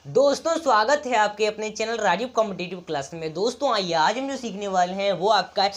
दोस्तों स्वागत है आपके अपने चैनल राजीव कॉम्पिटिटिव क्लास में। दोस्तों आइए आज हम जो सीखने वाले हैं वो आपका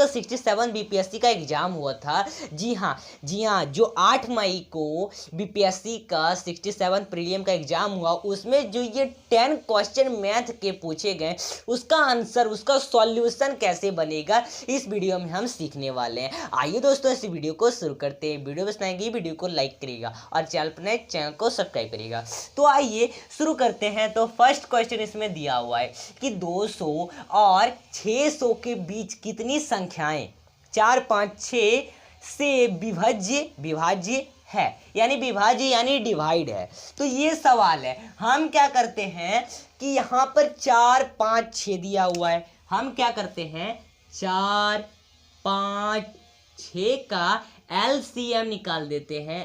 67 बीपीएससी का एग्जाम हुआ था। जी हाँ जो 8 मई को बीपीएससी का 67 प्रीलिम का एग्जाम हुआ, उसमें जो ये 10 क्वेश्चन मैथ के पूछे गए उसका आंसर, उसका सॉल्यूशन कैसे बनेगा इस वीडियो में हम सीखने वाले हैं। आइए दोस्तों इस वीडियो को शुरू करते हैं। वीडियो पसंद आएगी वीडियो को लाइक करिएगा और चैनल को सब्सक्राइब करिएगा। तो आइए शुरू करते हैं। तो फर्स्ट क्वेश्चन इसमें दिया हुआ है कि 200 और 600 के बीच कितनी संख्याएं 4, 5, 6 से विभाज्य है, यानी विभाज्य यानी डिवाइड है। तो ये सवाल है, हम क्या करते हैं कि यहाँ पर 4, 5, 6 दिया हुआ है, हम क्या करते हैं 4, 5, 6 का एलसीएम निकाल देते हैं।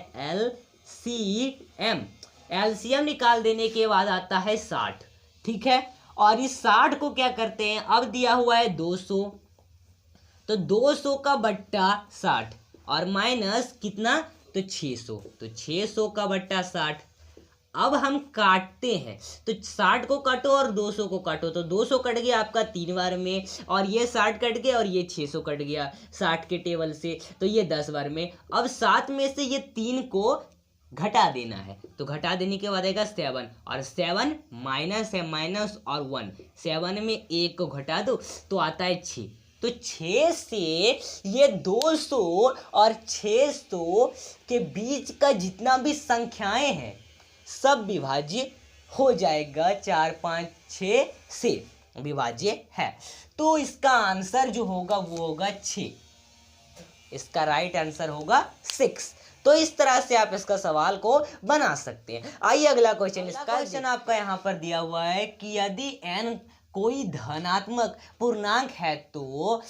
एलसीएम निकाल देने के बाद आता है 60, ठीक है। और इस 60 को क्या करते हैं, अब दिया हुआ है 200, तो 200 का बट्टा 60 और माइनस कितना, तो 600, तो 600 का बट्टा 60। अब हम काटते हैं, तो 60 को काटो और 200 को काटो, तो 200 कट गया आपका 3 बार में, और ये 60 कट गया और ये 600 कट गया 60 के टेबल से, तो ये 10 बार में। अब 7 में से ये 3 को घटा देना है, तो घटा देने के बाद आएगा 7, और 7 माइनस है, माइनस और 1, 7 में 1 को घटा दो तो आता है 6। तो 6 से ये 200 और 600 के बीच का जितना भी संख्याएं हैं सब विभाज्य हो जाएगा। 4, 5, 6 से विभाज्य है, तो इसका आंसर जो होगा वो होगा 6। इसका राइट आंसर होगा 6। तो इस तरह से आप इसका सवाल को बना सकते हैं। आइए अगला क्वेश्चन। इसका क्वेश्चन आपका यहाँ पर दिया हुआ है कि यदि n कोई धनात्मक पूर्णांक है तो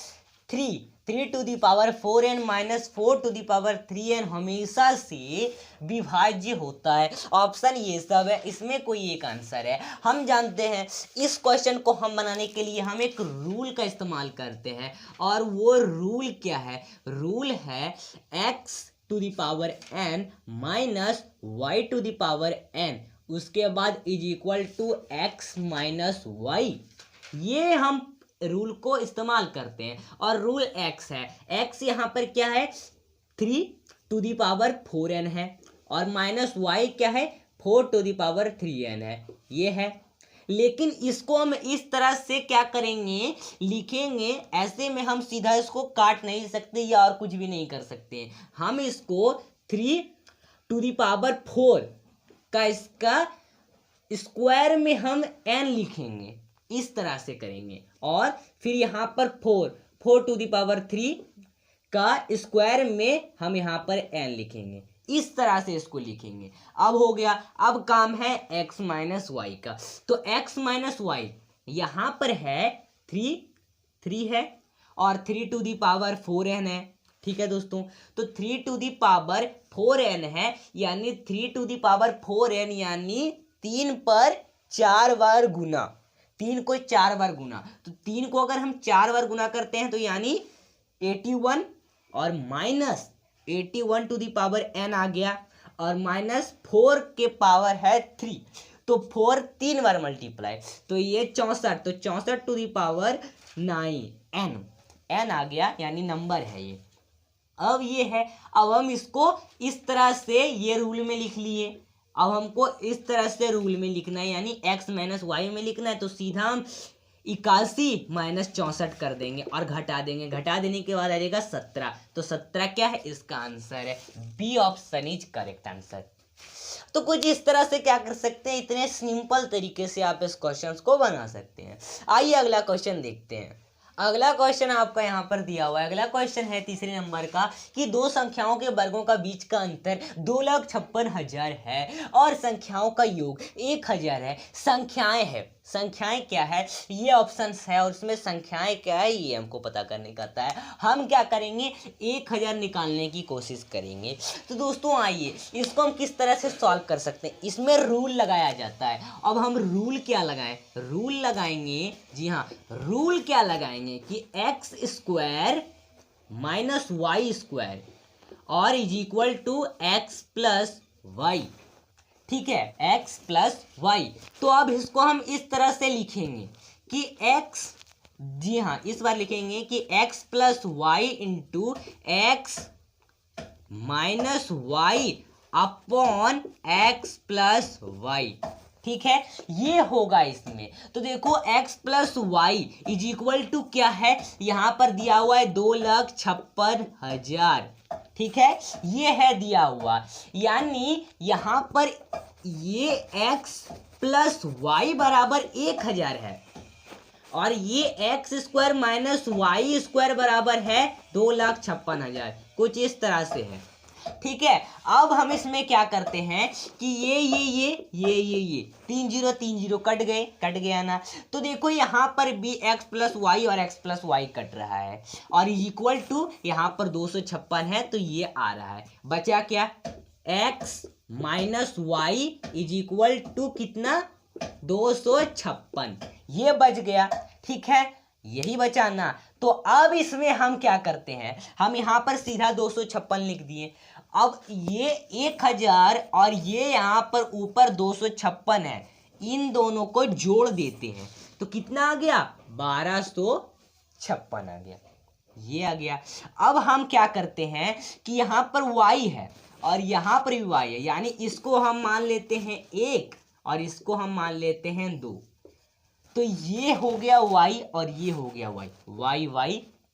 3 to the power 4n minus 4 to the power 3n हमेशा से विभाज्य होता है। ऑप्शन ये सब है, इसमें कोई एक आंसर है। हम जानते हैं इस क्वेश्चन को हम बनाने के लिए हम एक रूल का इस्तेमाल करते हैं, और वो रूल क्या है, रूल है x to the power n minus y to the power n, उसके बाद is equal to x minus y. ये हम रूल को इस्तेमाल करते हैं, और रूल x है, x यहाँ पर क्या है 3 टू दी पावर 4n है, और माइनस y क्या है 4 टू दी पावर 3n है, ये है। लेकिन इसको हम इस तरह से क्या करेंगे, लिखेंगे, ऐसे में हम सीधा इसको काट नहीं सकते या और कुछ भी नहीं कर सकते। हम इसको 3 टू दी पावर 4 का इसका स्क्वायर में हम n लिखेंगे, इस तरह से करेंगे, और फिर यहाँ पर 4 टू दी पावर 3 का स्क्वायर में हम यहाँ पर n लिखेंगे, इस तरह से इसको लिखेंगे। अब हो गया, अब काम है x माइनस वाई का। तो x माइनस वाई यहाँ पर है 3 है, और 3 टू दी पावर 4n है, ठीक है दोस्तों। तो 3 टू दी पावर 4n है, यानी 3 टू दी पावर 4n यानी 3 पर 4 बार गुना, 3 को 4 बार गुना, तो 3 को अगर हम 4 बार गुना करते हैं तो यानी 81, और minus 81 to the power n आ गया, और माइनस 4 के पावर है 3, तो 4 3 बार मल्टीप्लाई, तो ये 64, तो 64 टू दी पावर 9 n आ गया, यानी नंबर है ये। अब ये है, अब हम इसको इस तरह से ये रूल में लिख लिए। अब हमको इस तरह से रूल में लिखना है, यानी x माइनस वाई में लिखना है, तो सीधा हम 81 माइनस 64 कर देंगे और घटा देंगे, घटा देने के बाद आ जाएगा 17, तो 17 क्या है, इसका आंसर है B option is correct answer. तो कुछ इस तरह से क्या कर सकते हैं, इतने सिंपल तरीके से आप इस क्वेश्चन को बना सकते हैं। आइए अगला क्वेश्चन देखते हैं। अगला क्वेश्चन आपका यहाँ पर दिया हुआ है। अगला क्वेश्चन है तीसरे नंबर का कि दो संख्याओं के वर्गों का बीच का अंतर 2,56,000 है और संख्याओं का योग 1,000 है। संख्याएं क्या है, ये ऑप्शंस है, और उसमें संख्याएं क्या है ये हमको पता करने का है। हम क्या करेंगे, 1,000 निकालने की कोशिश करेंगे। तो दोस्तों आइए इसको हम किस तरह से सॉल्व कर सकते हैं, इसमें रूल लगाया जाता है। अब हम रूल क्या लगाएं, रूल लगाएंगे, जी हाँ रूल क्या लगाएंगे कि X square minus Y square और is equal to X plus Y, ठीक है, x प्लस वाई। तो अब इसको हम इस तरह से लिखेंगे कि x, जी हाँ, इस बार लिखेंगे कि x plus y into x minus y upon x plus Y. ठीक है, ये होगा इसमें। तो देखो x plus y is equal to क्या है, यहां पर दिया हुआ है 2,56,000। ठीक है, ये है दिया हुआ, यानी यहां पर ये x प्लस वाई बराबर 1,000 है और ये x square minus Y square बराबर है 2,56,000, कुछ इस तरह से है। ठीक है, अब हम इसमें क्या करते हैं कि ये 3 0 कट गया ना। तो देखो यहाँ पर भी x प्लस वाई और x प्लस वाई कट रहा है और इक्वल टू यहाँ पर 256 है, तो ये आ रहा है। बचा क्या, x minus y is equal to कितना, 256, ये बच गया। ठीक है, यही बचा ना। तो अब इसमें हम क्या करते हैं, हम यहाँ पर सीधा 256 लिख दिए। अब ये 1,000 और ये यहाँ पर ऊपर 256 है, इन दोनों को जोड़ देते हैं तो कितना आ गया, 1,256 आ गया, ये आ गया। अब हम क्या करते हैं कि यहाँ पर y है और यहाँ पर भी y है, यानी इसको हम मान लेते हैं 1 और इसको हम मान लेते हैं 2। तो ये हो गया y और ये हो गया y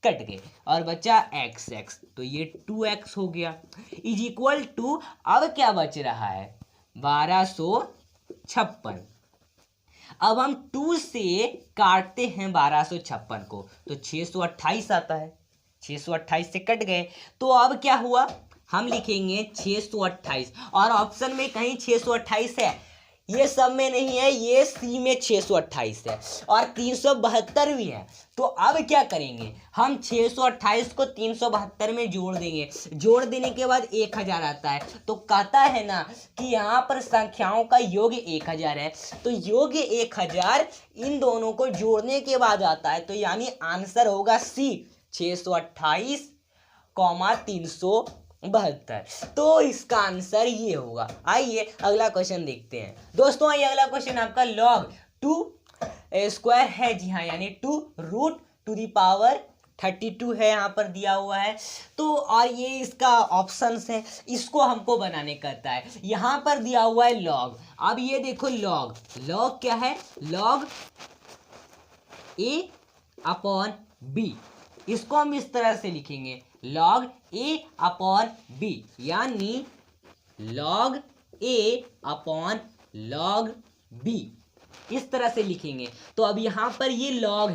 कट गए और बचा x, तो ये 2x हो गया इज इक्वल टू, अब क्या बच रहा है, 1,256। अब हम 2 से काटते हैं 1,256 को तो 628 आता है, 628 से कट गए। तो अब क्या हुआ, हम लिखेंगे 628 और ऑप्शन में कहीं 628 है, ये सब में नहीं है, ये सी में 628 है और 372 भी है। तो अब क्या करेंगे, हम 628 को 372 में जोड़ देंगे, जोड़ देने के बाद 1,000 आता है। तो कहता है ना कि यहाँ पर संख्याओं का योग 1,000 है, तो योग 1,000 इन दोनों को जोड़ने के बाद आता है। तो यानी आंसर होगा सी, 628, 372। तो इसका आंसर ये होगा। आइए अगला क्वेश्चन देखते हैं दोस्तों। आइए अगला क्वेश्चन आपका log 2 स्क्वायर है, जी हाँ, यानी 2 रूट टू दी पावर 32 है, यहाँ पर दिया हुआ है। तो और ये इसका ऑप्शंस है, इसको हमको बनाने करता है। यहाँ पर दिया हुआ है log। अब ये देखो log क्या है, log a अपॉन b, इसको हम इस तरह से लिखेंगे log a अपॉन b, यानी log a upon log b, इस तरह से लिखेंगे। तो अब यहां पर ये log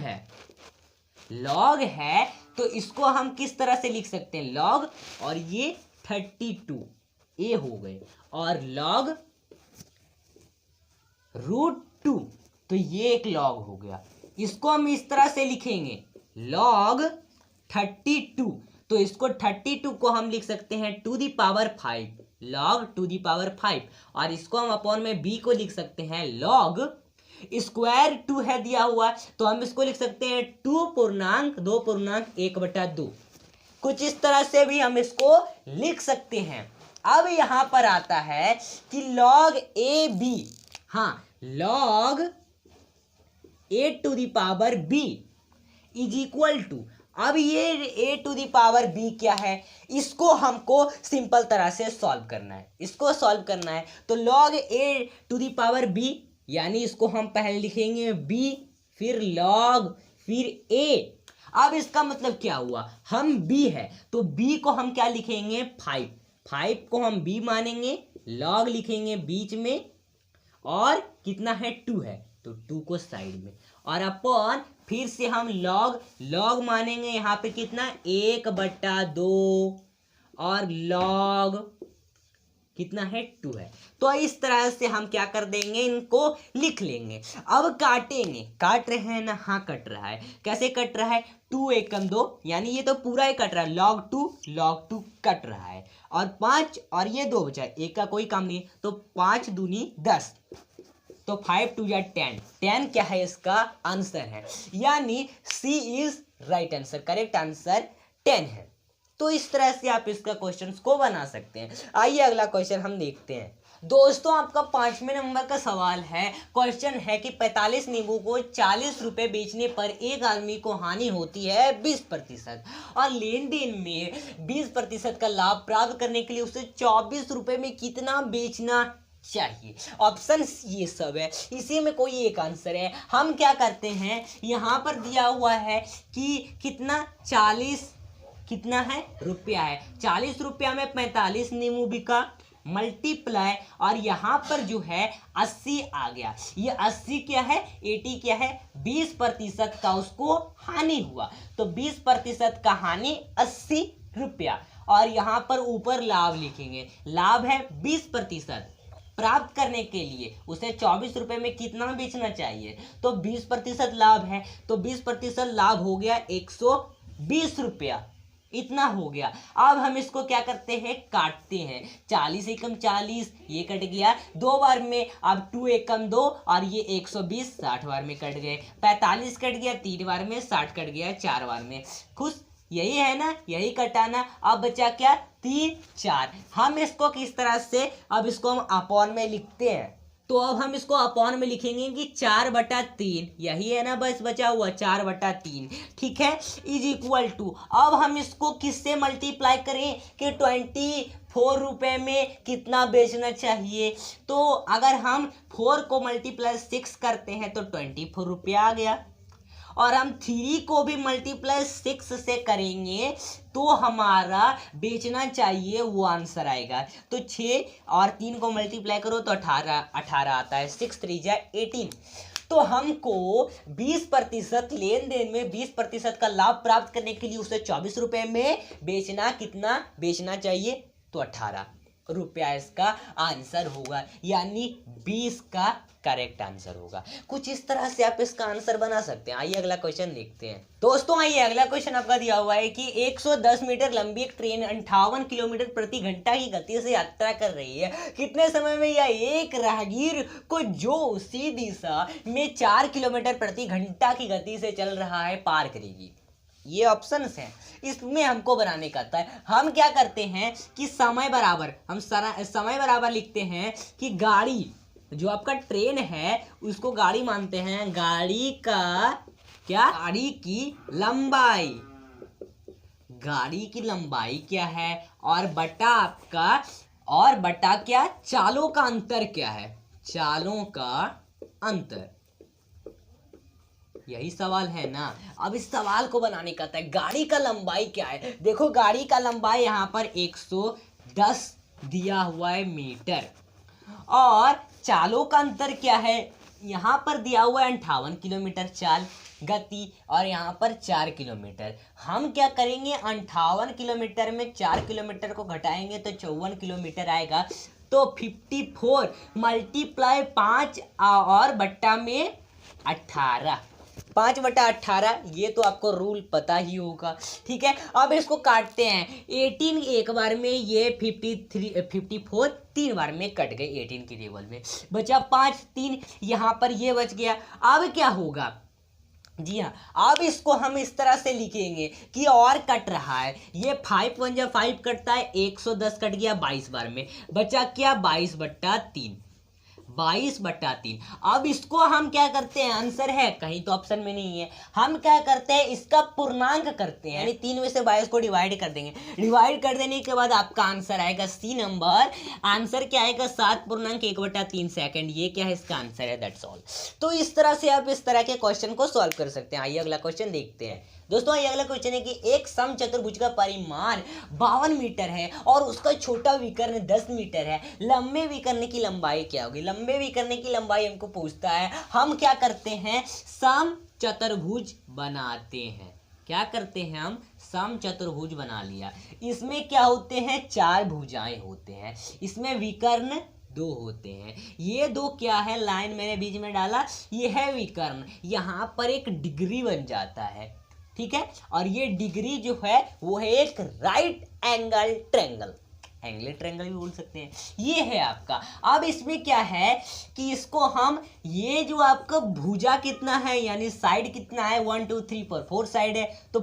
है तो इसको हम किस तरह से लिख सकते हैं, log और ये 32 a हो गए और log √2, तो ये एक log हो गया। इसको हम इस तरह से लिखेंगे log 32, तो इसको 32 को हम लिख सकते हैं to the power 5, log to the power 5, और इसको हम अपॉन में b को लिख सकते हैं log स्क्वायर 2 है दिया हुआ, तो हम इसको लिख सकते हैं 2.2/1/2। कुछ इस तरह से भी हम इसको लिख सकते हैं। अब यहां पर आता है कि log a b, हाँ, log a to the power b is equal to, अब ये a to the power b क्या है, इसको हमको सिंपल तरह से सॉल्व करना है, इसको सॉल्व करना है। तो log a to the power b, यानी इसको हम पहले लिखेंगे b, फिर log, फिर a। अब इसका मतलब क्या हुआ, हम b है तो b को हम क्या लिखेंगे, 5 को हम b मानेंगे, log लिखेंगे बीच में, और कितना है 2 है तो 2 को साइड में, और अपॉन फिर से हम log मानेंगे यहाँ पे कितना 1/2, और log कितना है 2 है। तो इस तरह से हम क्या कर देंगे, इनको लिख लेंगे। अब काटेंगे, काट रहे हैं ना, हाँ कट रहा है। कैसे कट रहा है, 2 एकम 2, यानी ये तो पूरा ही कट रहा है, log 2 कट रहा है, और 5 और ये 2 बचा, एक का कोई काम नहीं, तो 5 दूनी 10, तो 5 2 या 10 क्या है, इसका आंसर है, यानी C is right answer, correct answer 10 है। तो इस तरह से आप इसका क्वेश्चन को बना सकते हैं। आइए अगला क्वेश्चन हम देखते हैं। दोस्तों आपका 5वें नंबर का सवाल है, क्वेश्चन है कि 45 नींबू को 40 रुपए बेचने पर एक आदमी को हानि होती है 20% और लेन देन में 20% का लाभ प्राप्त करने के लिए उसे 24 रुपए में कितना बेचना चाहिए। ऑप्शन ये सब है, इसी में कोई एक आंसर है। हम क्या करते हैं, यहाँ पर दिया हुआ है कि कितना 40 कितना है रुपया है, 40 रुपया में 45 नींबू बिका मल्टीप्लाई और यहाँ पर जो है 80 आ गया। ये 80 क्या है, 80 क्या है, 20% का उसको हानि हुआ, तो 20% का हानि 80 रुपया। और यहाँ पर ऊपर लाभ लिखेंगे, लाभ है 20%। प्राप्त करने के लिए उसे 24 रुपए में कितना बेचना चाहिए, तो 20% लाभ है, तो 20% लाभ हो गया 120 रुपया, इतना हो गया। अब हम इसको क्या करते हैं, काटते हैं। 40 एकम 40, ये कट गया 2 बार में, अब 2 एकम 2 और ये 120 60 बार में कट गए। 45 कट गया 3 बार में, 60 कट गया 4 बार में। खुश, यही है ना, यही कटाना। अब बचा क्या, 3 4। हम इसको किस तरह से, अब इसको हम अपॉन में लिखते हैं, तो अब हम इसको अपॉन में लिखेंगे कि 4/3, यही है ना, बस बचा हुआ 4/3, ठीक है, इज इक्वल टू। अब हम इसको किससे मल्टीप्लाई करें कि 24 रुपए में कितना बेचना चाहिए, तो अगर हम 4 को मल्टीप्लाई 6 करते हैं तो 24 रुपया आ गया, और हम 3 को भी मल्टीप्लाई 6 से करेंगे तो हमारा बेचना चाहिए वो आंसर आएगा। तो 6 और 3 को मल्टीप्लाई करो तो 18 आता है, 6 3 जा 18। तो हमको 20% लेन देन में 20% का लाभ प्राप्त करने के लिए उसे 24 रुपए में बेचना, कितना बेचना चाहिए, तो 18 रुपया इसका आंसर होगा, यानी 20 का करेक्ट आंसर होगा। कुछ इस तरह से आप इसका आंसर बना सकते हैं। आइए अगला क्वेश्चन देखते हैं। दोस्तों आइए अगला क्वेश्चन आपका दिया हुआ है कि 110 मीटर लंबी एक ट्रेन 58 किलोमीटर प्रति घंटा की गति से यात्रा कर रही है। कितने समय में यह एक राहगीर को जो उसी दिशा में 4 किलोमीटर प्रति घंटा की गति से चल रहा है पार करेगी। ये ऑप्शंस हैं, इसमें हमको बनाने का था। हम क्या करते हैं कि समय बराबर, हम समय बराबर लिखते हैं कि गाड़ी, जो आपका ट्रेन है उसको गाड़ी मानते हैं, गाड़ी का क्या, गाड़ी की लंबाई, गाड़ी की लंबाई क्या है, और बटा आपका, और बटा क्या, चालों का अंतर क्या है, चालों का अंतर। यही सवाल है ना। अब इस सवाल को बनाने का था, गाड़ी का लंबाई क्या है। देखो गाड़ी का लंबाई यहाँ पर 110 दिया हुआ है मीटर, और चालों का अंतर क्या है, यहाँ पर दिया हुआ है 58 किलोमीटर चाल गति, और यहाँ पर 4 किलोमीटर। हम क्या करेंगे, 58 किलोमीटर में 4 किलोमीटर को घटाएंगे तो 54 किलोमीटर आएगा, तो 54 मल्टीप्लाई 5 और बट्टा में 18, 5/18, ये तो आपको रूल पता ही होगा, ठीक है। अब इसको काटते हैं, 18 एक बार में, ये 54 3 बार में कट गए 18 की टेबल में, बचा 5 3, यहाँ पर ये बच गया। अब क्या होगा, जी हाँ, अब इसको हम इस तरह से लिखेंगे कि और कट रहा है, ये 5 1 जा 5 कटता है, 110 कट गया 22 बार में, बचा क्या, 22/3, 22/3। अब इसको हम क्या करते हैं, आंसर है कहीं तो ऑप्शन में नहीं है, हम क्या करते हैं, इसका पूर्णांक करते हैं, यानी 3 में से 22 को डिवाइड कर देंगे। डिवाइड कर देने के बाद आपका आंसर आएगा सी नंबर, आंसर क्या आएगा, 7.1/3 सेकंड। ये क्या है, इसका आंसर है, दैट्स ऑल। तो इस तरह से आप इस तरह के क्वेश्चन को सॉल्व कर सकते हैं। आइए अगला क्वेश्चन देखते हैं। दोस्तों ये अगला क्वेश्चन है कि एक समचतुर्भुज का परिमाण 52 मीटर है और उसका छोटा विकर्ण 10 मीटर है, लंबे विकर्ण की लंबाई क्या होगी। लंबे विकर्ण की लंबाई हमको पूछता है, हम क्या करते हैं, समचतुर्भुज बनाते हैं। क्या करते हैं, हम समचतुर्भुज बना लिया। इसमें क्या होते हैं, 4 भुजाएं होते हैं, इसमें विकर्ण 2 होते हैं। ये 2 क्या है, लाइन मैंने बीच में डाला, ये है विकर्ण, यहाँ पर एक डिग्री बन जाता है, ठीक है। और ये डिग्री जो है वो है एक right angle triangle, angle triangle भी बोल सकते हैं, ये है आपका। अब इसमें क्या है कि इसको हम, ये जो आपका भुजा कितना है, यानी साइड कितना है, 1 2 3 4 साइड है, तो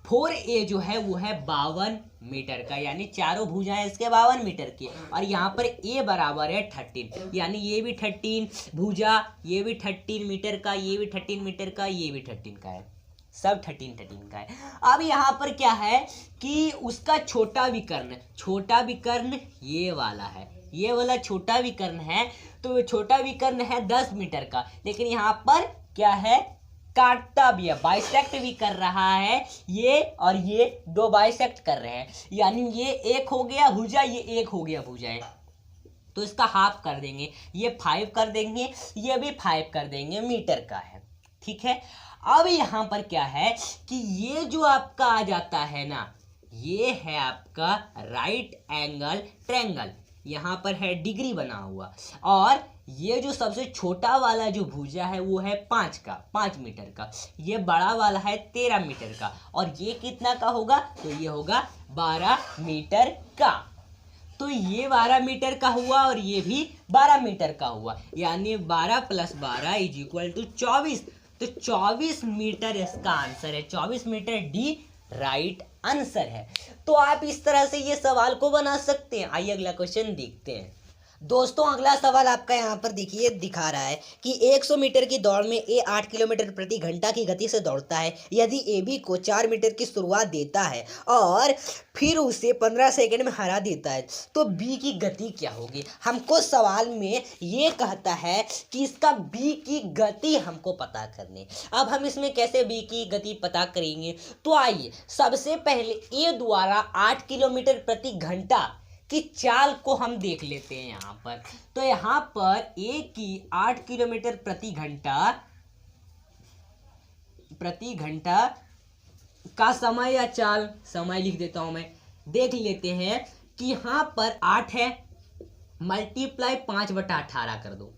4A जो है वो है 52 मीटर का, यानी चारों भुजाएं इसके 52 मीटर की। और यहाँ पर ए बराबर है 13, यानी ये भी 13 भुजा, ये भी 13 मीटर का, ये भी 13 मीटर का, ये भी 13 का है, सब 13 का है। अब यहाँ पर क्या है कि उसका छोटा विकर्ण ये वाला है, ये वाला छोटा विकर्ण है। तो छोटा विकर्ण है 10 मीटर का, लेकिन यहाँ पर क्या है, काटता भी है, बाइसेक्ट भी कर रहा है, ये और ये दो बाइसेक्ट कर रहे हैं, यानी ये एक हो गया भुजा, ये एक हो गया भुजा है, तो इसका हाफ कर देंगे, ये 5 कर देंगे, ये भी 5 कर देंगे, मीटर का है। ठीक है, अब यहाँ पर क्या है कि ये जो आपका आ जाता है ना, ये है आपका राइट एंगल ट्रायंगल, यहाँ पर है डिग्री बना हुआ, और ये जो सबसे छोटा वाला जो भुजा है वो है 5 मीटर का, ये बड़ा वाला है 13 मीटर का, और ये कितना का होगा, तो ये होगा 12 मीटर का। तो ये 12 मीटर का हुआ और ये भी 12 मीटर का हुआ, यानी 12 + 12 = 24। तो 24 मीटर इसका आंसर है, 24 मीटर डी राइट आंसर है। तो आप इस तरह से ये सवाल को बना सकते हैं। आइए अगला क्वेश्चन देखते हैं। दोस्तों अगला सवाल आपका यहाँ पर देखिए दिखा रहा है कि 100 मीटर की दौड़ में ए 8 किलोमीटर प्रति घंटा की गति से दौड़ता है। यदि ए बी को 4 मीटर की शुरुआत देता है और फिर उसे 15 सेकंड में हरा देता है, तो बी की गति क्या होगी। हमको सवाल में ये कहता है कि इसका बी की गति हमको पता करनी। अब हम इसमें कैसे बी की गति पता करेंगे, तो आइए सबसे पहले ए द्वारा 8 किलोमीटर प्रति घंटा की चाल को हम देख लेते हैं यहाँ पर। तो यहाँ पर ए की 8 किलोमीटर प्रति घंटा का समय या चाल, समय लिख देता हूं मैं, देख लेते हैं कि यहाँ पर 8 है, मल्टीप्लाई 5/18 कर दो,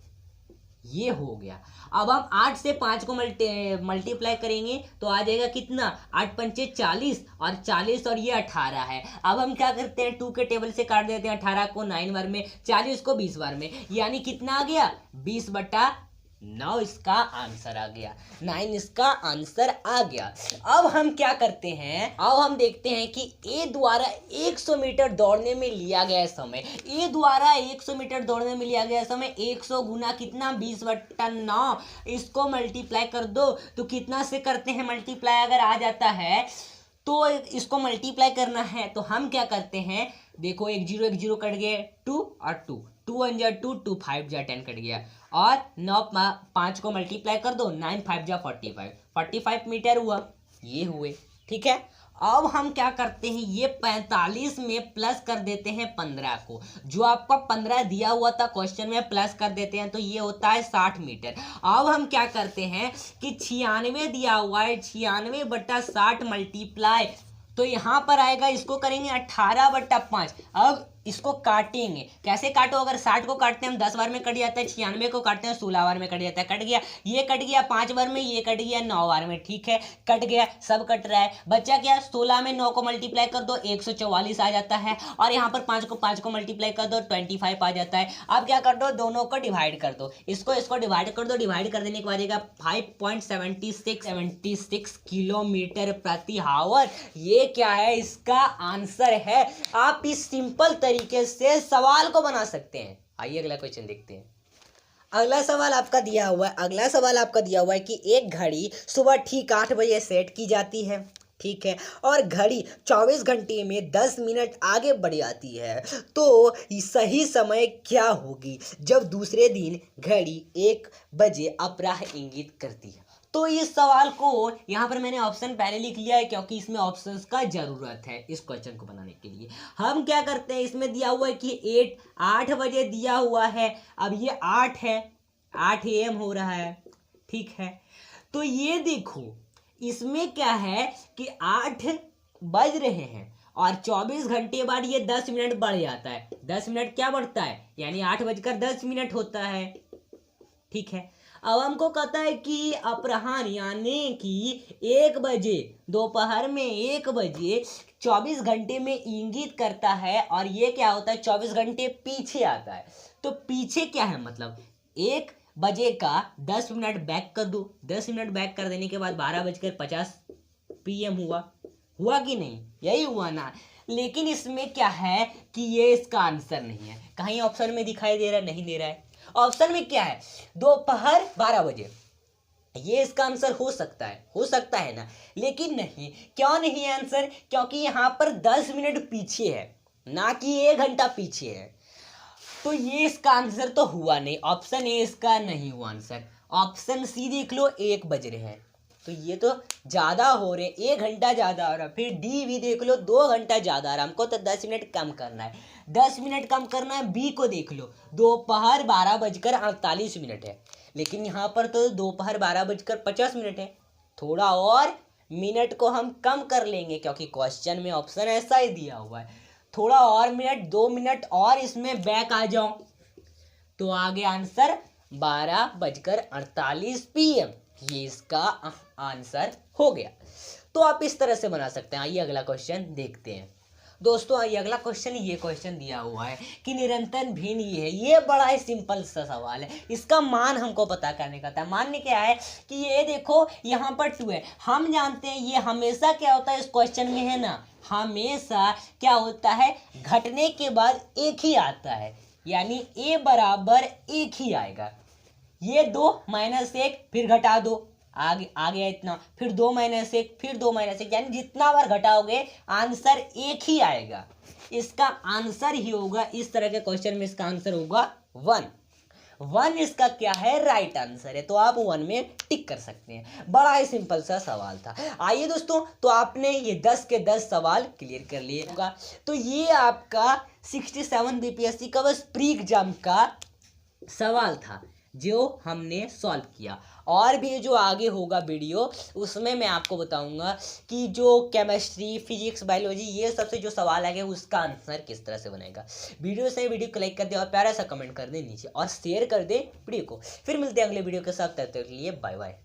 ये हो गया। अब हम 8 से 5 को मल्टीप्लाई करेंगे तो आ जाएगा कितना, 8 पंचे 40 और 40 और ये 18 है। अब हम क्या करते हैं, 2 के टेबल से काट देते हैं 18 को 9 बार में, 40 को 20 बार में, यानी कितना आ गया 20/9 इसका आंसर आ गया, 9 इसका आंसर आ गया। अब हम क्या करते हैं, अब हम देखते हैं कि ए द्वारा 100 मीटर दौड़ने में लिया गया समय, ए द्वारा 100 मीटर दौड़ने में लिया गया समय 100 गुना कितना 20/9, इसको मल्टीप्लाई कर दो तो कितना से करते हैं मल्टीप्लाई, अगर आ जाता है तो इसको मल्टीप्लाई करना है तो हम क्या करते हैं, देखो 1 0 कट गए, 2 और 2 2 1 जा 2 2 5 जा 10 कट गया, और 9 5 को मल्टीप्लाई कर दो, 9 5 जा 45 मीटर हुआ, ये हुए। ठीक है, अब हम क्या करते हैं, ये 45 में प्लस कर देते हैं 15 को, जो आपका 15 दिया हुआ था क्वेश्चन में प्लस कर देते हैं तो ये होता है 60 मीटर। अब हम क्या करते हैं कि 96 दिया हुआ है, 96/60 मल्टीप्लाई, तो यहाँ पर आएगा, इसको करेंगे 18/5। अब इसको काटेंगे, कैसे काटो, अगर 60 को काटते हैं हम 10 बार में कट जाता है, 96 को काटते हैं 16 बार में कट जाता है, कट गया, ये कट गया 5 बार में, ये कट गया 9 बार में। ठीक है, कट गया, सब कट रहा है, बच्चा क्या, 16 में 9 को मल्टीप्लाई कर दो 144 आ जाता है, और यहाँ पर 5 को मल्टीप्लाई कर दो 25 आ जाता है। अब क्या कर दो, दोनों को डिवाइड कर दो, इसको डिवाइड कर दो, डिवाइड कर देने के बाद आएगा 5.76 किलोमीटर प्रति आवर, ये क्या है, इसका आंसर है। आप इस सिंपल तरीके से सवाल को बना सकते हैं। आइए अगला क्वेश्चन देखते हैं। अगला सवाल आपका दिया हुआ है कि एक घड़ी सुबह ठीक 8 बजे सेट की जाती है, ठीक है, और घड़ी 24 घंटे में 10 मिनट आगे बढ़ जाती है, तो सही समय क्या होगी जब दूसरे दिन घड़ी 1 बजे अपराह इंगित करती है। तो इस सवाल को यहाँ पर मैंने ऑप्शन पहले लिख लिया है क्योंकि इसमें ऑप्शंस का जरूरत है इस क्वेश्चन को बनाने के लिए। हम क्या करते हैं, इसमें दिया हुआ है कि 8 बजे दिया हुआ है, अब ये 8 है, 8 AM हो रहा है, ठीक है, तो ये देखो इसमें क्या है कि 8 बज रहे हैं और 24 घंटे बाद ये 10 मिनट बढ़ जाता है, 10 मिनट क्या बढ़ता है, यानी 8:10 होता है। ठीक है, अब हमको कहता है कि अपराह्न यानी कि 1 बजे, दोपहर में 1 बजे 24 घंटे में इंगित करता है, और ये क्या होता है 24 घंटे पीछे आता है। तो पीछे क्या है, मतलब 1 बजे का 10 मिनट बैक कर दो, 10 मिनट बैक कर देने के बाद 12:50 PM हुआ कि नहीं, यही हुआ ना। लेकिन इसमें क्या है कि ये इसका आंसर नहीं है। कहीं ऑप्शन में दिखाई दे रहा है? नहीं दे रहा है। ऑप्शन में क्या है? दोपहर 12 बजे। ये इसका आंसर हो सकता है ना, लेकिन नहीं। क्यों नहीं है आंसर? क्योंकि यहाँ पर 10 मिनट पीछे है, ना कि 1 घंटा पीछे है। तो ये इसका आंसर तो हुआ नहीं। ऑप्शन ए इसका नहीं हुआ आंसर। ऑप्शन सी देख लो, 1 बज रहे हैं, तो ये तो ज़्यादा हो रहे, 1 घंटा ज़्यादा हो रहा है। फिर डी भी देख लो, 2 घंटा ज़्यादा आ रहा है। हमको तो 10 मिनट कम करना है, 10 मिनट कम करना है। बी को देख लो, दोपहर 12:48 है, लेकिन यहाँ पर तो दोपहर 12:50 है। थोड़ा और मिनट को हम कम कर लेंगे, क्योंकि क्वेश्चन में ऑप्शन ऐसा ही दिया हुआ है। थोड़ा और मिनट, 2 मिनट और इसमें बैक आ जाओ, तो आगे आंसर 12:48 PM। ये इसका आंसर हो गया। तो आप इस तरह से बना सकते हैं। आइए अगला क्वेश्चन देखते हैं। दोस्तों आइए अगला क्वेश्चन, ये क्वेश्चन दिया हुआ है कि निरंतर भिन्न ये है। ये बड़ा ही सिंपल सा सवाल है, इसका मान हमको पता करने का था। मान ने क्या है कि ये देखो यहाँ पर 2 है। हम जानते हैं ये हमेशा क्या होता है, इस क्वेश्चन में है ना, हमेशा क्या होता है, घटने के बाद एक ही आता है, यानी a बराबर 1 ही आएगा। ये 2 - 1, फिर घटा दो, आगे आ गया इतना, फिर 2 - 1, फिर 2 - 1, यानी जितना बार घटाओगे आंसर 1 ही आएगा। इसका आंसर ही होगा, इस तरह के क्वेश्चन में इसका आंसर होगा 1 इसका क्या है, राइट आंसर है। तो आप 1 में टिक कर सकते हैं। बड़ा ही सिंपल सा सवाल था। आइए दोस्तों, तो आपने ये 10 के 10 सवाल क्लियर कर लिए होगा। तो ये आपका 67 BPSC का बस प्री एग्जाम का सवाल था जो हमने सॉल्व किया। और भी जो आगे होगा वीडियो, उसमें मैं आपको बताऊंगा कि जो केमिस्ट्री, फिजिक्स, बायोलॉजी, ये सबसे जो सवाल आएंगे उसका आंसर किस तरह से बनेगा। वीडियो को लाइक कर दे और प्यारा सा कमेंट कर दे नीचे, और शेयर कर दे वीडियो को। फिर मिलते हैं अगले वीडियो के साथ, तब तक के लिए बाय बाय।